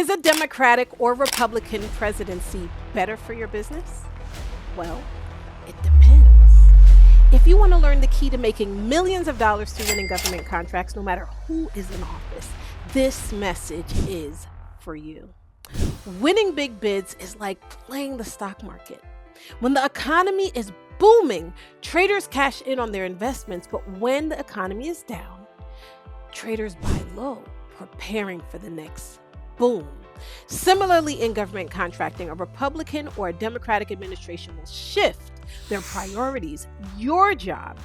Is a Democratic or Republican presidency better for your business? Well, it depends. If you want to learn the key to making millions of dollars through winning government contracts, no matter who is in office, this message is for you. Winning big bids is like playing the stock market. When the economy is booming, traders cash in on their investments, but when the economy is down, traders buy low, preparing for the next boom. Similarly, in government contracting, a Republican or a Democratic administration will shift their priorities. Your job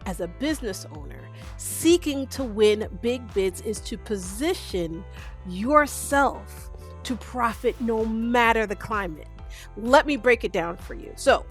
as a business owner seeking to win big bids is to position yourself to profit no matter the climate. Let me break it down for you. So,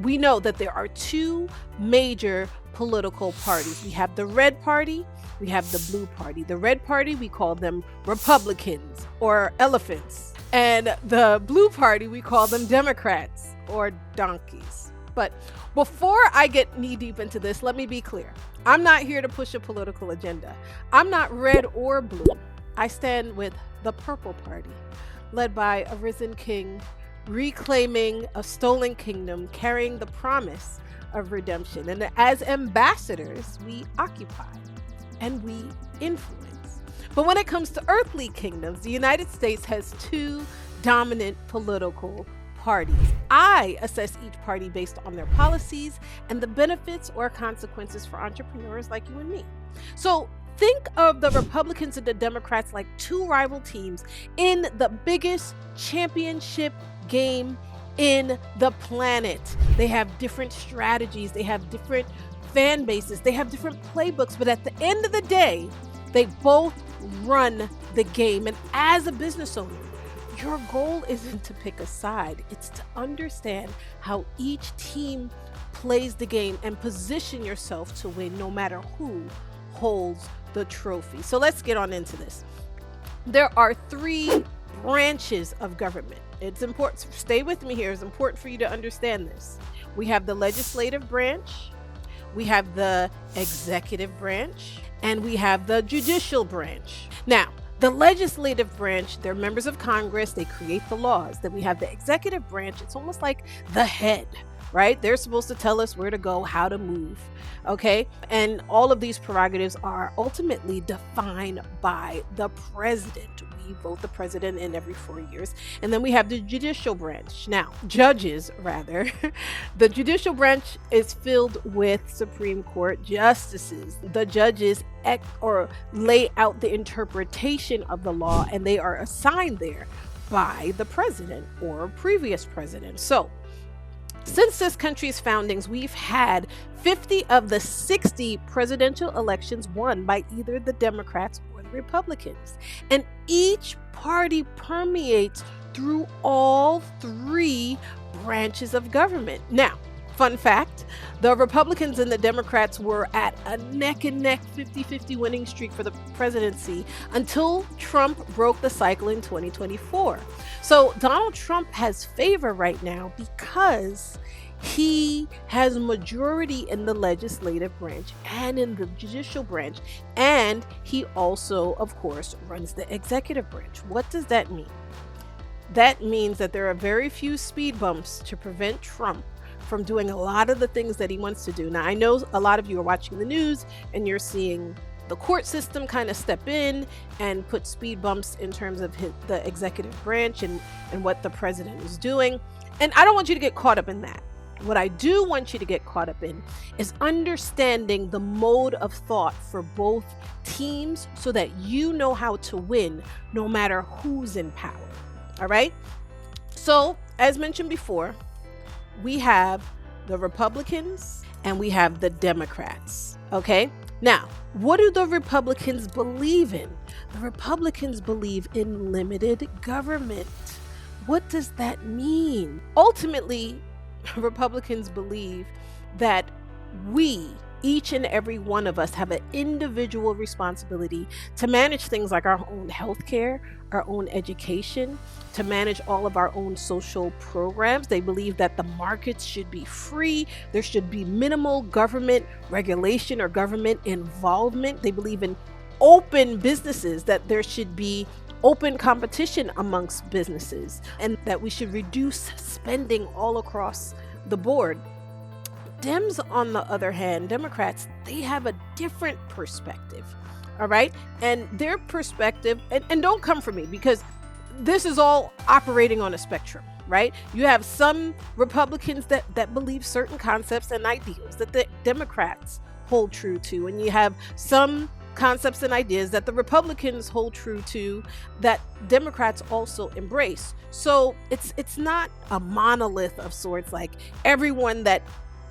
we know that there are two major political parties. We have the red party, we have the blue party. The red party, we call them Republicans or elephants. And the blue party, we call them Democrats or donkeys. But before I get knee deep into this, let me be clear. I'm not here to push a political agenda. I'm not red or blue. I stand with the purple party, led by a risen king, reclaiming a stolen kingdom, carrying the promise of redemption. And as ambassadors, we occupy and we influence. But when it comes to earthly kingdoms, the United States has two dominant political parties. I assess each party based on their policies and the benefits or consequences for entrepreneurs like you and me. So think of the Republicans and the Democrats like two rival teams in the biggest championship game in the planet. They have different strategies, they have different fan bases, they have different playbooks, but at the end of the day, they both run the game. And as a business owner, your goal isn't to pick a side, it's to understand how each team plays the game and position yourself to win no matter who holds the trophy. So let's get on into this. There are three branches of government. It's important, stay with me here, it's important for you to understand this. We have the legislative branch, we have the executive branch, and we have the judicial branch. Now, the legislative branch, they're members of Congress, they create the laws. Then we have the executive branch, it's almost like the head, right? They're supposed to tell us where to go, how to move, okay? And all of these prerogatives are ultimately defined by the president. We vote the president in every 4 years. And then we have the judicial branch. Now, judges, rather. The judicial branch is filled with Supreme Court justices. The judges lay out the interpretation of the law, and they are assigned there by the president or previous president. So, since this country's foundings, we've had 50 of the 60 presidential elections won by either the Democrats or the Republicans. And each party permeates through all three branches of government. Now, fun fact, the Republicans and the Democrats were at a neck and neck 50-50 winning streak for the presidency until Trump broke the cycle in 2024. So Donald Trump has favor right now because he has majority in the legislative branch and in the judicial branch. And he also, of course, runs the executive branch. What does that mean? That means that there are very few speed bumps to prevent Trump from doing a lot of the things that he wants to do. Now, I know a lot of you are watching the news and you're seeing the court system kind of step in and put speed bumps in terms of the executive branch and what the president is doing. And I don't want you to get caught up in that. What I do want you to get caught up in is understanding the mode of thought for both teams so that you know how to win no matter who's in power. All right? So, as mentioned before, we have the Republicans and we have the Democrats. Okay? Now, what do the Republicans believe in? The Republicans believe in limited government. What does that mean? Ultimately, Republicans believe that we, each and every one of us, have an individual responsibility to manage things like our own health care, our own education, to manage all of our own social programs. They believe that the markets should be free. There should be minimal government regulation or government involvement. They believe in open businesses, that there should be open competition amongst businesses, and that we should reduce spending all across the board. Dems, on the other hand, Democrats, they have a different perspective. All right. And their perspective, and don't come for me, because this is all operating on a spectrum, right? You have some Republicans that believe certain concepts and ideals that the Democrats hold true to. And you have some concepts and ideas that the Republicans hold true to that Democrats also embrace. So it's not a monolith of sorts, like everyone that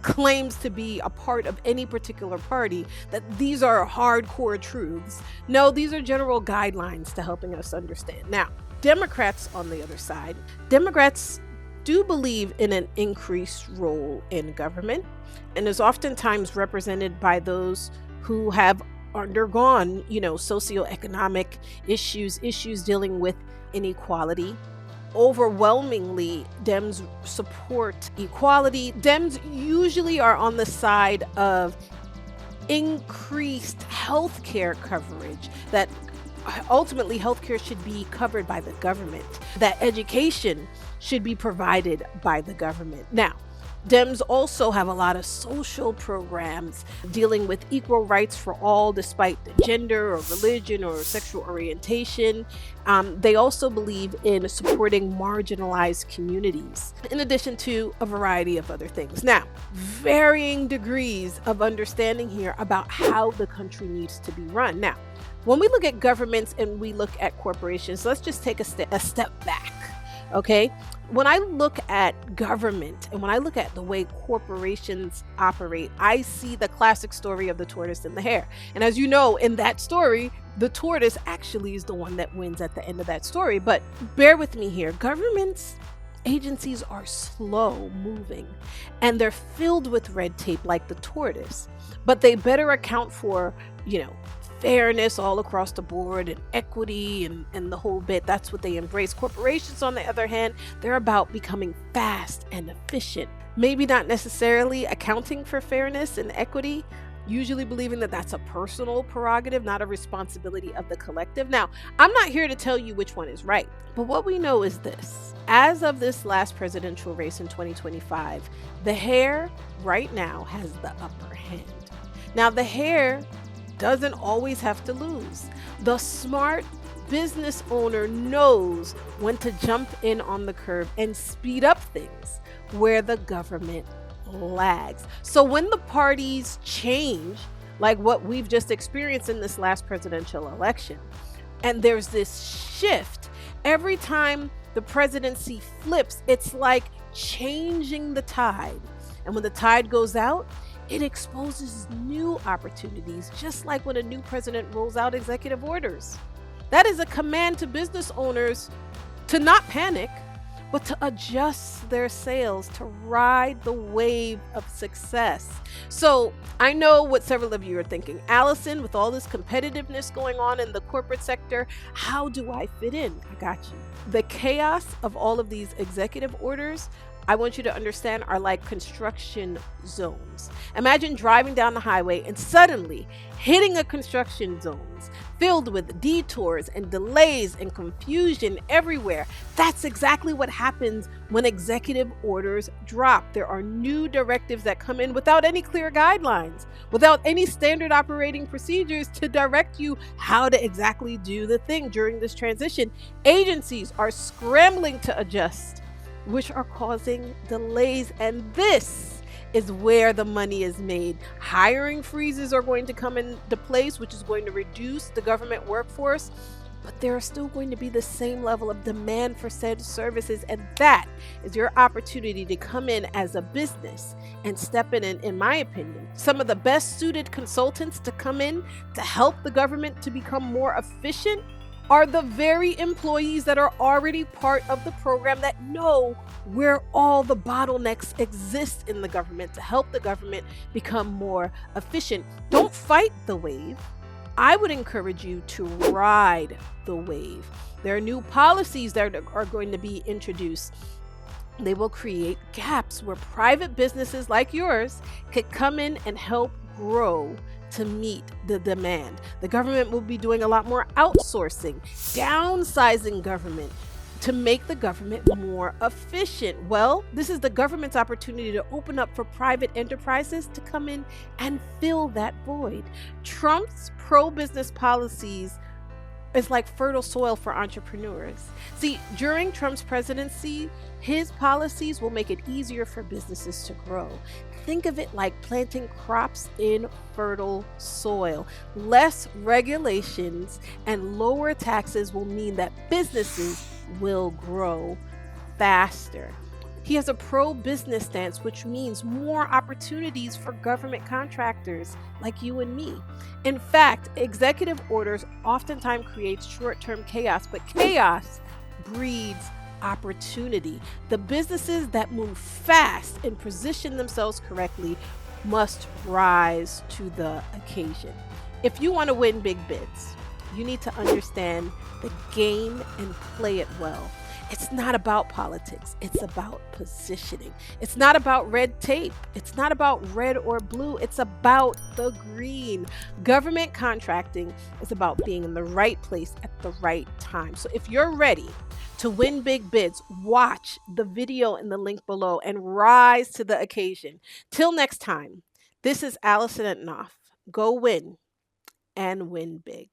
claims to be a part of any particular party, that these are hardcore truths. No, these are general guidelines to helping us understand. Now, Democrats, on the other side, Democrats do believe in an increased role in government, and is oftentimes represented by those who have undergone, socioeconomic issues dealing with inequality. Overwhelmingly, Dems support equality. Dems usually are on the side of increased healthcare coverage, that ultimately healthcare should be covered by the government, that education should be provided by the government. Now, Dems also have a lot of social programs dealing with equal rights for all, despite gender or religion or sexual orientation. They also believe in supporting marginalized communities, in addition to a variety of other things. Now, varying degrees of understanding here about how the country needs to be run. Now, when we look at governments and we look at corporations, let's just take a step back. Okay, when I look at government and when I look at the way corporations operate, I see the classic story of the tortoise and the hare. And as you know, in that story, the tortoise actually is the one that wins at the end of that story. But bear with me here. Governments, agencies are slow moving, and they're filled with red tape like the tortoise. But they better account for, fairness all across the board and equity and the whole bit. That's what they embrace. Corporations, on the other hand, they're about becoming fast and efficient. Maybe not necessarily accounting for fairness and equity, usually believing that that's a personal prerogative, not a responsibility of the collective. Now, I'm not here to tell you which one is right, but what we know is this. As of this last presidential race in 2025, the hare right now has the upper hand. Now, the hare doesn't always have to lose. The smart business owner knows when to jump in on the curve and speed up things where the government lags. So when the parties change, like what we've just experienced in this last presidential election, and there's this shift, every time the presidency flips, it's like changing the tide. And when the tide goes out, it exposes new opportunities, just like when a new president rolls out executive orders. That is a command to business owners to not panic, but to adjust their sails, to ride the wave of success. So I know what several of you are thinking. Alison, with all this competitiveness going on in the corporate sector, how do I fit in? I got you. The chaos of all of these executive orders, I want you to understand, are like construction zones. Imagine driving down the highway and suddenly hitting a construction zone filled with detours and delays and confusion everywhere. That's exactly what happens when executive orders drop. There are new directives that come in without any clear guidelines, without any standard operating procedures to direct you how to exactly do the thing during this transition. Agencies are scrambling to adjust, which are causing delays, and this is where the money is made. Hiring freezes are going to come into place, which is going to reduce the government workforce, but there are still going to be the same level of demand for said services, and that is your opportunity to come in as a business and step in my opinion. Some of the best suited consultants to come in to help the government to become more efficient are the very employees that are already part of the program, that know where all the bottlenecks exist in the government to help the government become more efficient. Don't fight the wave. I would encourage you to ride the wave. There are new policies that are going to be introduced. They will create gaps where private businesses like yours could come in and help grow to meet the demand. The government will be doing a lot more outsourcing, downsizing government to make the government more efficient. Well, this is the government's opportunity to open up for private enterprises to come in and fill that void. Trump's pro-business policies is like fertile soil for entrepreneurs. See, during Trump's presidency, his policies will make it easier for businesses to grow. Think of it like planting crops in fertile soil. Less regulations and lower taxes will mean that businesses will grow faster. He has a pro-business stance, which means more opportunities for government contractors like you and me. In fact, executive orders oftentimes create short-term chaos, but chaos breeds opportunity. The businesses that move fast and position themselves correctly must rise to the occasion. If you want to win big bids, you need to understand the game and play it well. It's not about politics. It's about positioning. It's not about red tape. It's not about red or blue. It's about the green. Government contracting is about being in the right place at the right time. So if you're ready to win big bids, watch the video in the link below and rise to the occasion. Till next time, this is Alison Etinoff. Go win and win big.